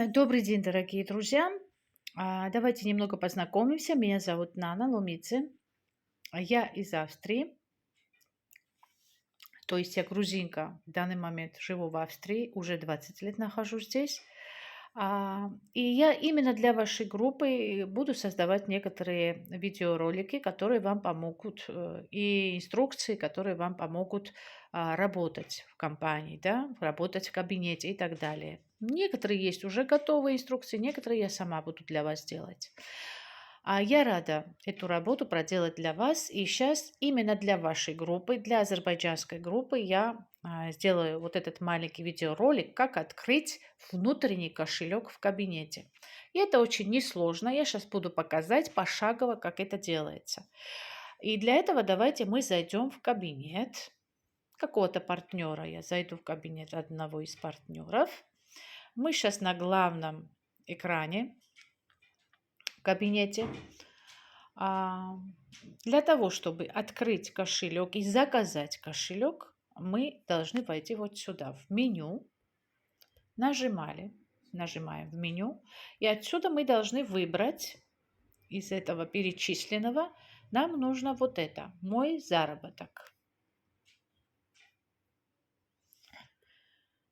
Добрый день, дорогие друзья. Давайте немного познакомимся. Меня зовут Нана Лумидзе. Я из Австрии, то есть я грузинка. В данный момент живу в Австрии, уже 20 лет нахожусь здесь. И я именно для вашей группы буду создавать некоторые видеоролики, которые вам помогут, и инструкции, которые вам помогут работать в компании, да, работать в кабинете и так далее. Некоторые есть уже готовые инструкции, некоторые я сама буду для вас делать. Я рада эту работу проделать для вас. И сейчас именно для вашей группы, для азербайджанской группы я сделаю вот этот маленький видеоролик, как открыть внутренний кошелек в кабинете. И это очень несложно. Я сейчас буду показать пошагово, как это делается. И для этого давайте мы зайдем в кабинет какого-то партнера. Я зайду в кабинет одного из партнеров. Мы сейчас на главном экране в кабинете. А, Для того, чтобы открыть кошелек и заказать кошелек, мы должны войти вот сюда, в меню. Нажимаем в меню. И отсюда мы должны выбрать из этого перечисленного, нам нужно вот это, мой заработок.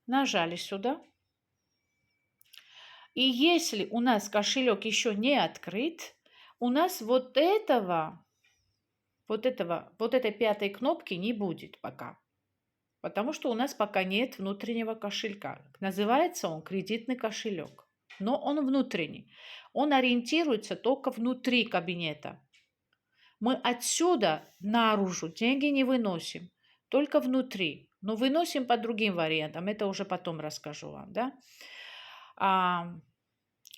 Нажали сюда. И если у нас кошелек еще не открыт, у нас вот этой пятой кнопки не будет пока. Потому что у нас пока нет внутреннего кошелька. Называется он кредитный кошелек. Но он внутренний. Он ориентируется только внутри кабинета. Мы отсюда наружу деньги не выносим, только внутри. Но выносим по другим вариантам. Это уже потом расскажу вам. Да?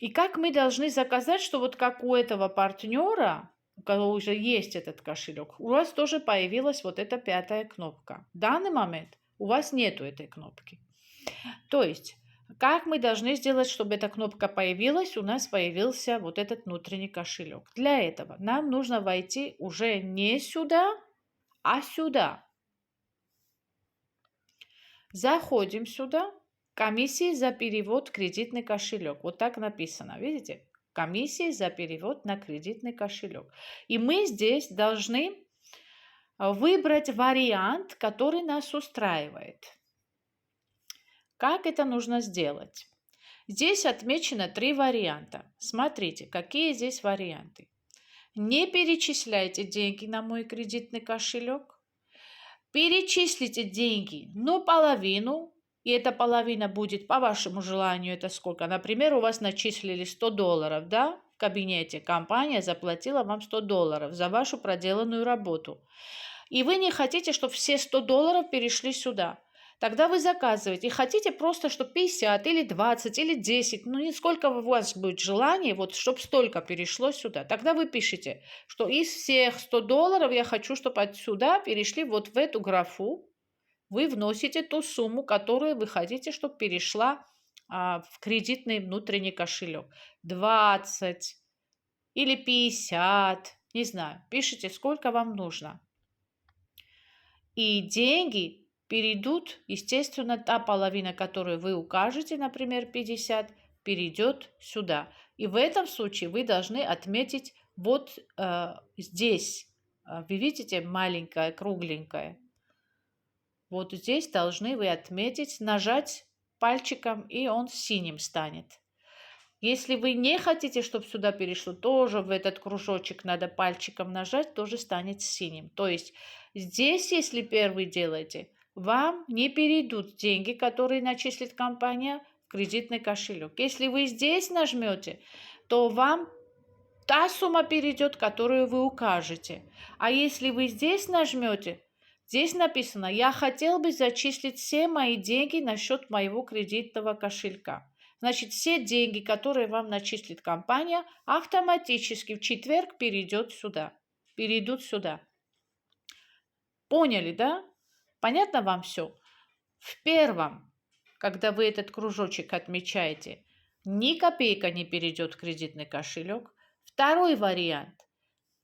И как мы должны заказать, что вот как у этого партнера, у кого уже есть этот кошелек, у вас тоже появилась вот эта пятая кнопка. В данный момент у вас нету этой кнопки. То есть, как мы должны сделать, чтобы эта кнопка появилась, у нас появился вот этот внутренний кошелек. Для этого нам нужно войти уже не сюда, а сюда. Заходим сюда. Комиссии за перевод в кредитный кошелек. Вот так написано, видите? Комиссии за перевод на кредитный кошелек. И мы здесь должны выбрать вариант, который нас устраивает. Как это нужно сделать? Здесь отмечено 3 варианта. Смотрите, какие здесь варианты. Не перечисляйте деньги на мой кредитный кошелек. Перечислите деньги, но половину. И эта половина будет по вашему желанию. Это сколько? Например, у вас начислили $100, да? В кабинете компания заплатила вам $100 за вашу проделанную работу. И вы не хотите, чтобы все $100 перешли сюда. Тогда вы заказываете. И хотите просто, чтобы 50 или 20 или 10, ну и сколько у вас будет желание, вот чтобы столько перешло сюда. Тогда вы пишете, что из всех $100 я хочу, чтобы отсюда перешли вот в эту графу. Вы вносите ту сумму, которую вы хотите, чтобы перешла в кредитный внутренний кошелек. 20 или 50, не знаю. Пишите, сколько вам нужно. И деньги перейдут, естественно, та половина, которую вы укажете, например, 50, перейдет сюда. И в этом случае вы должны отметить вот здесь. Вы видите, маленькое, кругленькое. Вот здесь должны вы отметить, нажать пальчиком, и он синим станет. Если вы не хотите, чтобы сюда перешло, тоже в этот кружочек надо пальчиком нажать, тоже станет синим. То есть здесь, если первый делаете, вам не перейдут деньги, которые начислит компания, в кредитный кошелек. Если вы здесь нажмете, то вам та сумма перейдет, которую вы укажете. А если вы здесь нажмете, здесь написано: «Я хотел бы зачислить все мои деньги на счет моего кредитного кошелька». Значит, все деньги, которые вам начислит компания, автоматически в четверг перейдут сюда. Поняли, да? Понятно вам все? В первом, когда вы этот кружочек отмечаете, ни копейка не перейдет в кредитный кошелек. Второй вариант.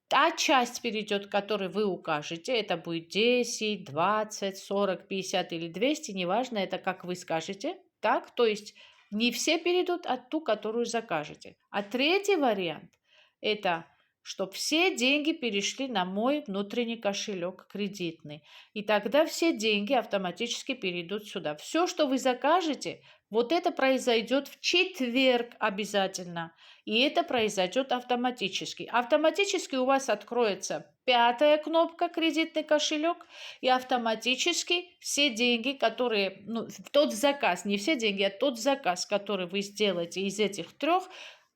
Та часть перейдет, которую вы укажете, это будет 10, 20, 40, 50 или 200, неважно, это как вы скажете. Так, то есть Не все перейдут, а ту, которую закажете. А третий вариант – это чтобы все деньги перешли на мой внутренний кошелек кредитный. И тогда все деньги автоматически перейдут сюда. Все, что вы закажете, вот это произойдет в четверг обязательно. И это произойдет автоматически. Автоматически у вас откроется 5-я кнопка «Кредитный кошелек», и автоматически все деньги, которые, тот заказ, не все деньги, а тот заказ, который вы сделаете из этих 3,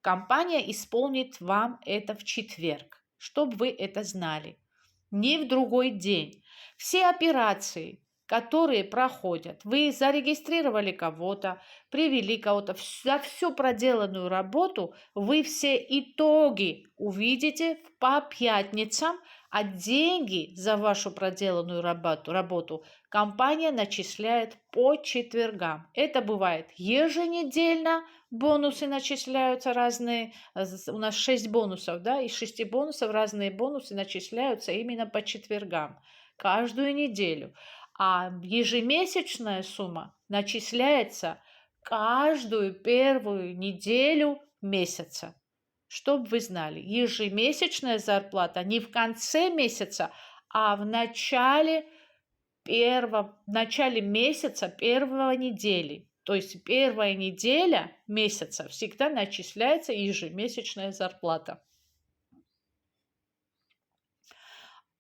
компания исполнит вам это в четверг, чтобы вы это знали. Не в другой день. Все операции, которые проходят, вы зарегистрировали кого-то, привели кого-то, за всю проделанную работу вы все итоги увидите по пятницам, а деньги за вашу проделанную работу компания начисляет по четвергам. Это бывает еженедельно, бонусы начисляются разные, у нас 6 бонусов, да, из 6 бонусов разные бонусы начисляются именно по четвергам, каждую неделю. А ежемесячная сумма начисляется каждую первую неделю месяца. Чтобы вы знали, ежемесячная зарплата не в конце месяца, а в начале месяца первой недели. То есть первая неделя месяца всегда начисляется ежемесячная зарплата.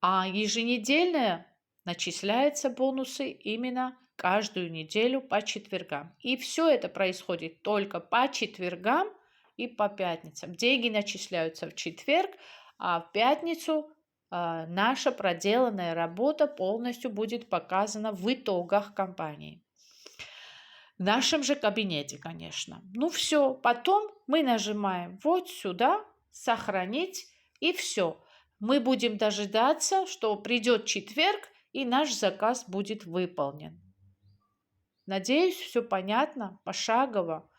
А еженедельная начисляются бонусы именно каждую неделю по четвергам. И все это происходит только по четвергам и по пятницам. Деньги начисляются в четверг, а в пятницу наша проделанная работа полностью будет показана в итогах компании. В нашем же кабинете, конечно. Ну все, потом мы нажимаем вот сюда, сохранить, и все. Мы будем дожидаться, что придет четверг, и наш заказ будет выполнен. Надеюсь, все понятно, пошагово,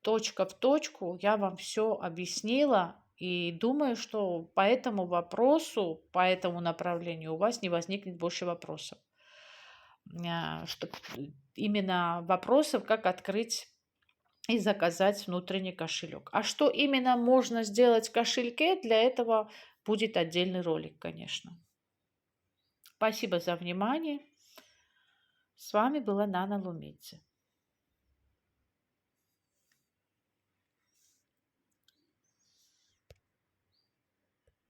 точка в точку. Я вам все объяснила. И думаю, что по этому вопросу, по этому направлению у вас не возникнет больше вопросов. Именно вопросов, как открыть и заказать внутренний кошелек. А что именно можно сделать в кошельке, для этого будет отдельный ролик, конечно. Спасибо за внимание. С вами была Нана Лумидзе.